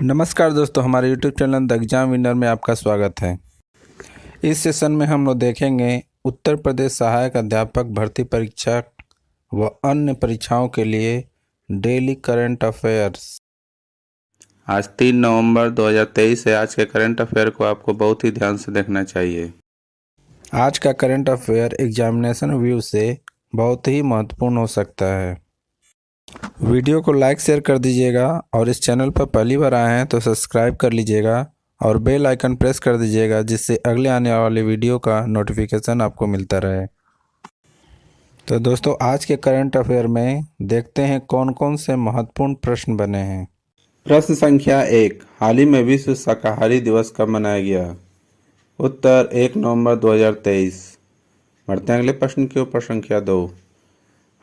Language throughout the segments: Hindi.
नमस्कार दोस्तों, हमारे YouTube channel the exam winner में आपका स्वागत है। इस सेशन में हम लोग देखेंगे उत्तर प्रदेश सहायक अध्यापक भर्ती परीक्षा व अन्य परीक्षाओं के लिए डेली करंट अफेयर्स। आज 3 नवंबर 2023 है। आज के करंट अफेयर को आपको बहुत ही ध्यान से देखना चाहिए। आज का करंट अफेयर एग्जामिनेशन व्यू से बहुत ही महत्वपूर्ण हो सकता है। वीडियो को लाइक शेयर कर दीजिएगा और इस चैनल पर पहली बार आए हैं तो सब्सक्राइब कर लीजिएगा और बेल आइकन प्रेस कर दीजिएगा, जिससे अगले आने वाले वीडियो का नोटिफिकेशन आपको मिलता रहे। तो दोस्तों, आज के करंट अफेयर में देखते हैं कौन कौन से महत्वपूर्ण प्रश्न बने हैं। प्रश्न संख्या 1, हाल ही में विश्व शाकाहारी दिवस कब मनाया गया? उत्तर 1 नवंबर 2023। बढ़ते हैं अगले प्रश्न के ऊपर। संख्या 2,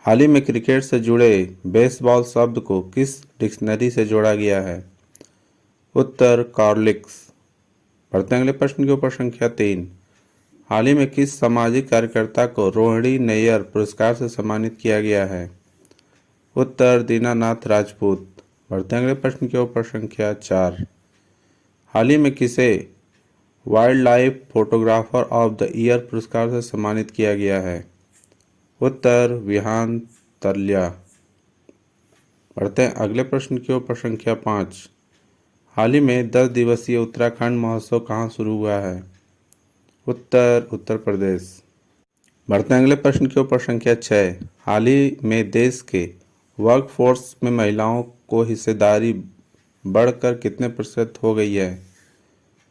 हाल ही में क्रिकेट से जुड़े बेसबॉल शब्द को किस डिक्शनरी से जोड़ा गया है? उत्तर कॉर्लिक्स। बढ़ते हैं अगले प्रश्न के ऊपर। संख्या 3, हाल ही में किस सामाजिक कार्यकर्ता को रोहिणी नैयर पुरस्कार से सम्मानित किया गया है? उत्तर दीनानाथ राजपूत। बढ़ते हैं अगले प्रश्न के ऊपर। संख्या 4, हाल ही में किसे wild life photographer of the year पुरस्कार से सम्मानित किया गया है? उत्तर विहान तल्या। बढ़ते हैं अगले प्रश्न के ऊपर। संख्या 5, हाल ही में 10 दिवसीय उत्तराखंड महोत्सव कहाँ शुरू हुआ है? उत्तर उत्तर प्रदेश। बढ़ते हैं अगले प्रश्न के ऊपर। संख्या 6, हाल ही में देश के वर्कफोर्स में महिलाओं को हिस्सेदारी बढ़कर कितने प्रतिशत हो गई है?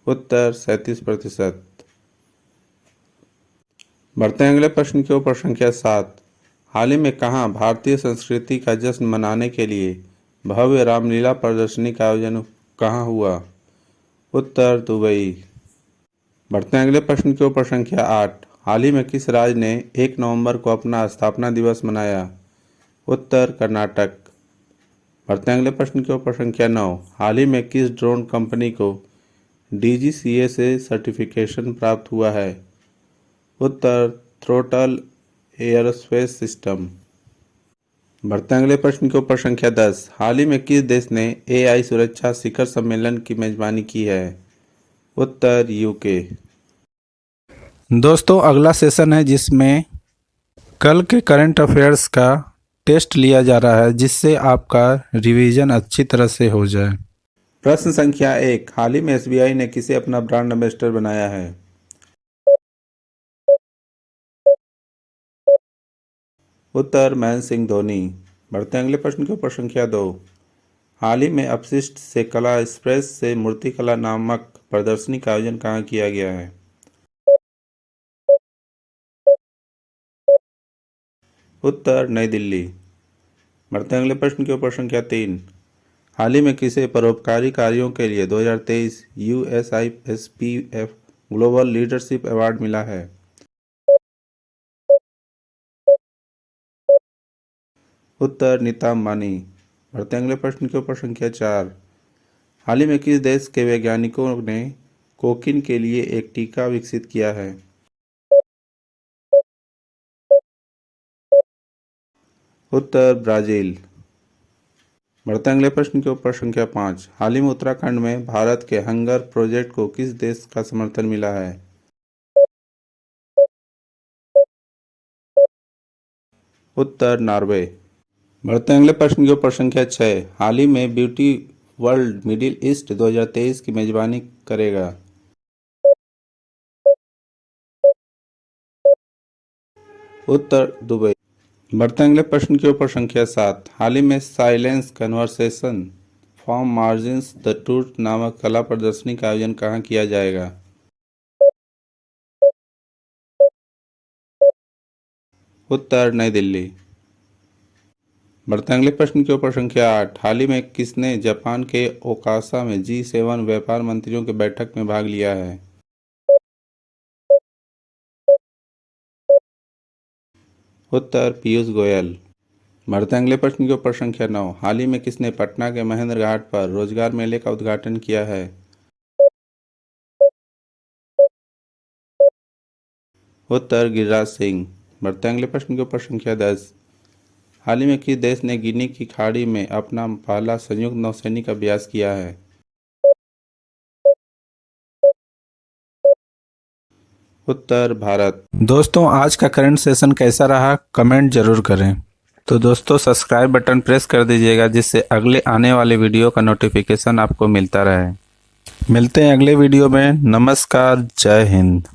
उत्तर 37%। बढ़ते हैं अगले प्रश्न के ऊपर। संख्या 7, हाल ही में कहाँ भारतीय संस्कृति का जश्न मनाने के लिए भव्य रामलीला प्रदर्शनी का आयोजन कहाँ हुआ? उत्तर दुबई। बढ़ते हैं अगले प्रश्न के ऊपर। संख्या 8, हाल ही में किस राज्य ने 1 नवंबर को अपना स्थापना दिवस मनाया? उत्तर कर्नाटक। बढ़ते हैं अगले प्रश्न के ऊपर। संख्या 9, हाल ही में किस ड्रोन कंपनी को DGCA से सर्टिफिकेशन प्राप्त हुआ है? उत्तर थ्रोटल एयरोस्पेस सिस्टम। बढ़ते हैं अगले प्रश्न के ऊपर। संख्या 10, हाल ही में किस देश ने AI सुरक्षा शिखर सम्मेलन की मेजबानी की है? उत्तर UK। दोस्तों, अगला सेशन है जिसमें कल के करंट अफेयर्स का टेस्ट लिया जा रहा है, जिससे आपका रिवीजन अच्छी तरह से हो जाए। प्रश्न संख्या 1, हाल ही में SBI ने किसे अपना ब्रांड एम्बेसडर बनाया है? उत्तर महेंद्र सिंह धोनी। बढ़ते हैं अगले प्रश्न के ऊपर। संख्या 2, हाल ही में अपशिष्ट से कला एक्सप्रेस से मूर्तिकला नामक प्रदर्शनी का आयोजन कहाँ किया गया है? उत्तर नई दिल्ली। बढ़ते हैं अगले प्रश्न के ऊपर। संख्या 3, हाल ही में किसे परोपकारी कार्यों के लिए 2023 USISPF ग्लोबल लीडरशिप अवार्ड मिला है? उत्तर नीता अंबानी। बढ़ते हैं अगले प्रश्न के ऊपर। संख्या 4, हाल ही में किस देश के वैज्ञानिकों ने कोकीन के लिए एक टीका विकसित किया है? उत्तर ब्राजील। बढ़ते हैं अगले प्रश्न के ऊपर। संख्या 5, हाल ही में उत्तराखंड में भारत के हंगर प्रोजेक्ट को किस देश का समर्थन मिला है? उत्तर नॉर्वे। बढ़ते हैं अगले प्रश्न के ऊपर। संख्या 6, हाल ही में ब्यूटी वर्ल्ड मिडिल ईस्ट 2023 की मेजबानी करेगा? उत्तर दुबई। बढ़ते हैं अगले प्रश्न के ऊपर। संख्या 7, हाल ही में silence conversation from margins the truth नामक कला प्रदर्शनी का आयोजन कहाँ किया जाएगा? उत्तर नई दिल्ली। बढ़ते हैं अगले प्रश्न के ऊपर। संख्या 8, हाल ही में किसने जापान के ओसाका में G7 व्यापार मंत्रियों की बैठक में भाग लिया है? उत्तर पीयूष गोयल। बढ़ते हैं अगले प्रश्न के ऊपर। संख्या 9, हाल ही में किसने पटना के महेंद्र घाट पर रोजगार मेले का उद्घाटन किया है? उत्तर गिरिराज सिंह। बढ़ते हैं अगले प्रश्न के ऊपर। संख्या 10, हाल ही में किस देश ने गिनी की खाड़ी में अपना पहला संयुक्त नौसैनिक अभ्यास किया है? उत्तर भारत। दोस्तों, आज का करंट सेशन कैसा रहा कमेंट जरूर करें। तो दोस्तों, सब्सक्राइब बटन प्रेस कर दीजिएगा जिससे अगले आने वाले वीडियो का नोटिफिकेशन आपको मिलता रहे। मिलते हैं अगले वीडियो में। नमस्कार, जय हिंद।